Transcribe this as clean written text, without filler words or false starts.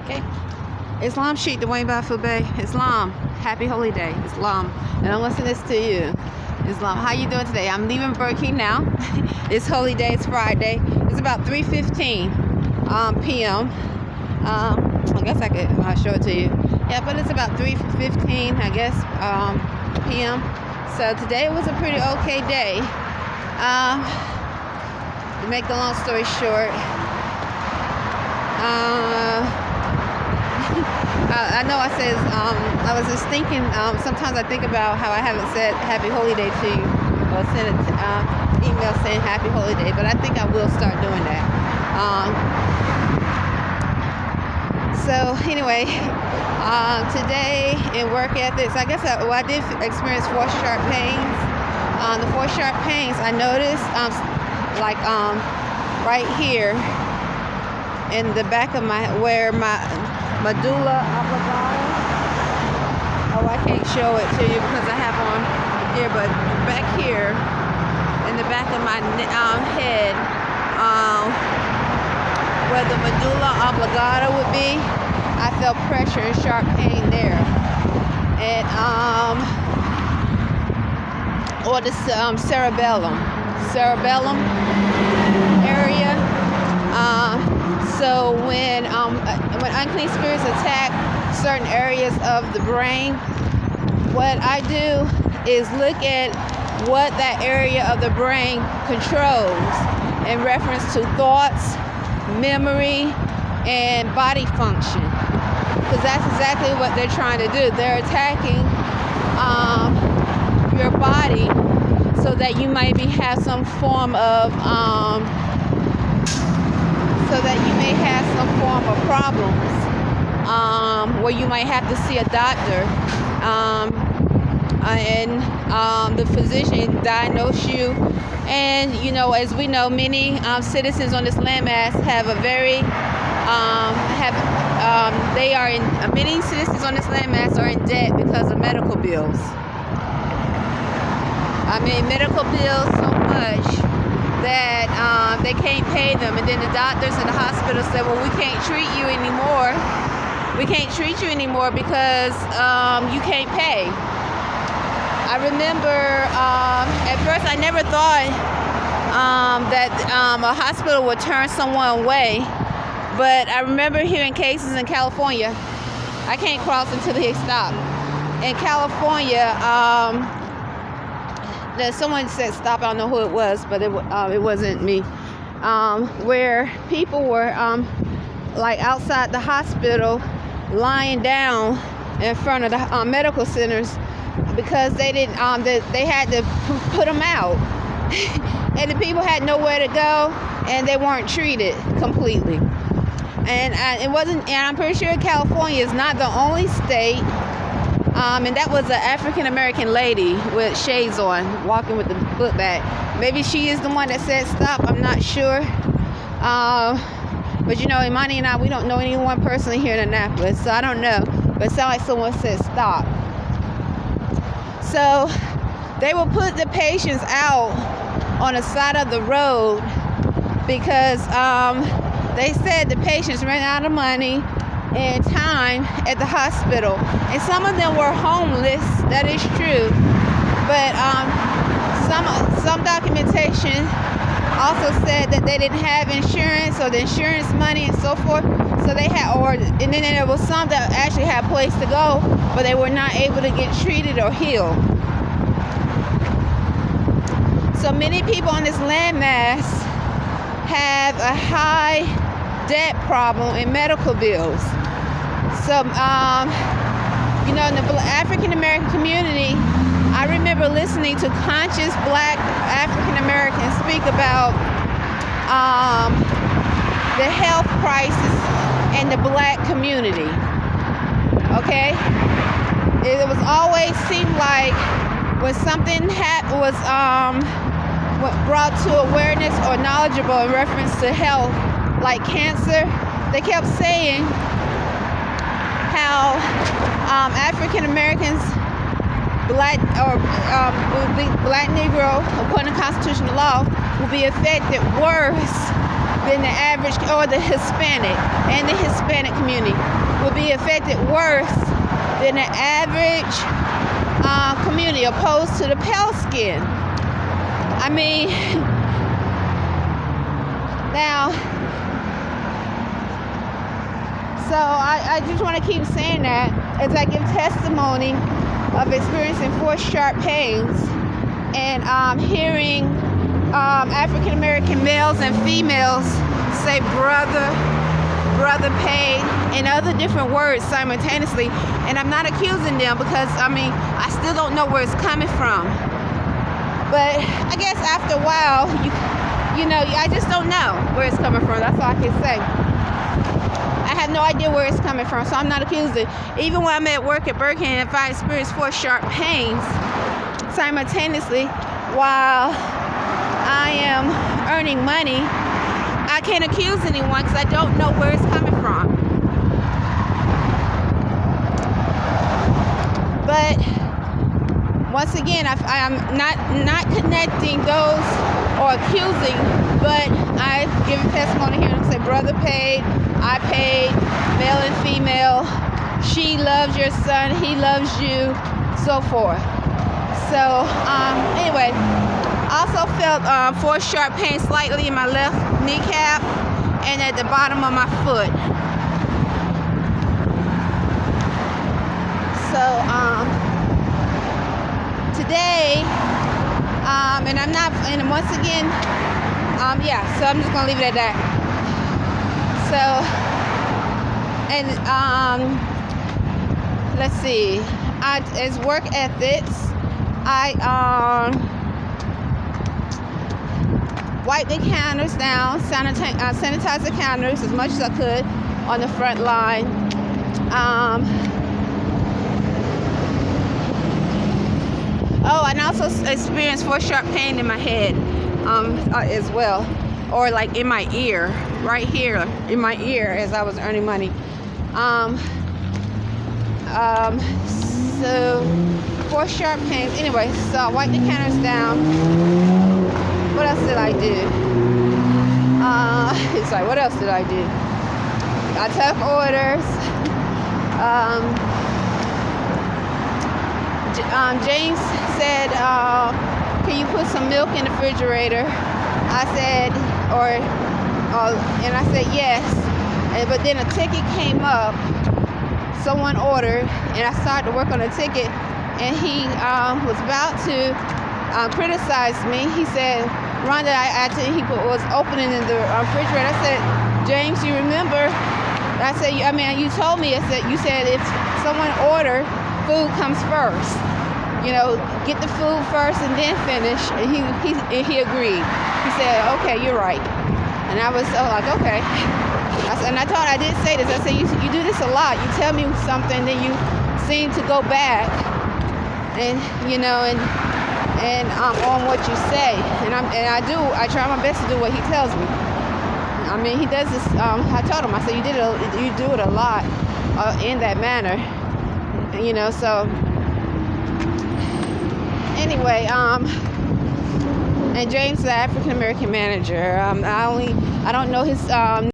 Okay. Islam Sheikh Dwayne Bey. Islam. Happy Holy Day. Islam. And I'm listening this to you. Islam. How you doing today? I'm leaving Burger King now. It's Holy Day. It's Friday. It's about 3:15 p.m. I guess I could show it to you. Yeah, but it's about 3:15, I guess, p.m. So today was a pretty okay day. To make the long story short, I know I said, I was just thinking, sometimes I think about how I haven't said Happy Holy Day to you, or sent an email saying Happy Holy Day, but I think I will start doing that. So anyway, today in work ethics, I guess I did experience 4 sharp pains. The 4 sharp pains I noticed, right here in the back of where my medulla oblongata. Oh, I can't show it to you because I have on here, but back here in the back of my head, where the medulla oblongata would be, I felt pressure and sharp pain there. And or the cerebellum area. So when unclean spirits attack certain areas of the brain, what I do is look at what that area of the brain controls in reference to thoughts, memory, and body function. Because that's exactly what they're trying to do. They're attacking your body so that you maybe have some form of problems, where you might have to see a doctor, and the physician diagnose you. And as we know, many citizens on this landmass have many citizens on this landmass are in debt because of medical bills. Medical bills so much that they can't pay them, and then the doctors and the hospital said, well, we can't treat you anymore. We can't treat you anymore because you can't pay. I remember at first I never thought that a hospital would turn someone away, but I remember hearing cases in California. I can't cross until he stopped. In California, someone said stop. I don't know who it was, but it wasn't me. Where people were outside the hospital, lying down in front of the medical centers because they didn't. They had to put them out, and the people had nowhere to go, and they weren't treated completely. And it wasn't. And I'm pretty sure California is not the only state. And that was an African American lady with shades on, walking with the book bag. Maybe she is the one that said stop. I'm not sure. But Imani and I, we don't know anyone personally here in Annapolis, so I don't know. But it sounded like someone said stop. So they will put the patients out on the side of the road because they said the patients ran out of money and time at the hospital, and some of them were homeless. That is true, but some documentation also said that they didn't have insurance or the insurance money and so forth. So they had, and then there was some that actually had a place to go, but they were not able to get treated or healed. So many people on this landmass have a high debt problem in medical bills. So, in the African American community, I remember listening to conscious Black African Americans speak about the health crisis in the Black community. Okay, it was always seemed like when something was brought to awareness or knowledgeable in reference to health, like cancer, they kept saying how African Americans, Black Negro, according to constitutional law, will be affected worse than the average, or the Hispanic, and the Hispanic community will be affected worse than the average community opposed to the pale skin. I mean, now, so I just want to keep saying that as I give testimony of experiencing 4 sharp pains and hearing African American males and females say brother pain, and other different words simultaneously. And I'm not accusing them, because I still don't know where it's coming from. But I guess after a while, I just don't know where it's coming from. That's all I can say. I have no idea where it's coming from, so I'm not accusing. Even when I'm at work at Burger King, if I experience 4 sharp pains simultaneously while I am earning money, I can't accuse anyone, because I don't know where it's coming from. But once again, I'm not connecting those or accusing, but I give a testimony here and say brother paid, I paid, male and female, she loves your son, he loves you, so forth. So anyway, I also felt 4 sharp pains slightly in my left kneecap and at the bottom of my foot. So today, and I'm not, and once again, so I'm just gonna leave it at that. So, and let's see, as work ethics, I wipe the counters down, sanitize the counters as much as I could on the front line. And I also experienced 4 sharp pain in my head as well, or like in my ear, right here in my ear as I was earning money. So 4 sharp pains. Anyway, so I wiped the counters down. What else did I do? It's like, what else did I do? I took orders. James said, can you put some milk in the refrigerator? I said, and I said yes. But then a ticket came up. Someone ordered, and I started to work on the ticket, and he was about to criticize me. He said, Rhonda, he was opening in the refrigerator. I said, James, you remember? I said, you told me. You said if someone ordered, food comes first. Get the food first and then finish. And he agreed. He said, okay, you're right. And I was like, okay. And I thought I did say this. I said, you do this a lot. You tell me something, then you seem to go back, and on what you say. And I try my best to do what he tells me. He does this. I told him. I said, you do it a lot in that manner. So anyway, and James, the African American manager. I don't know his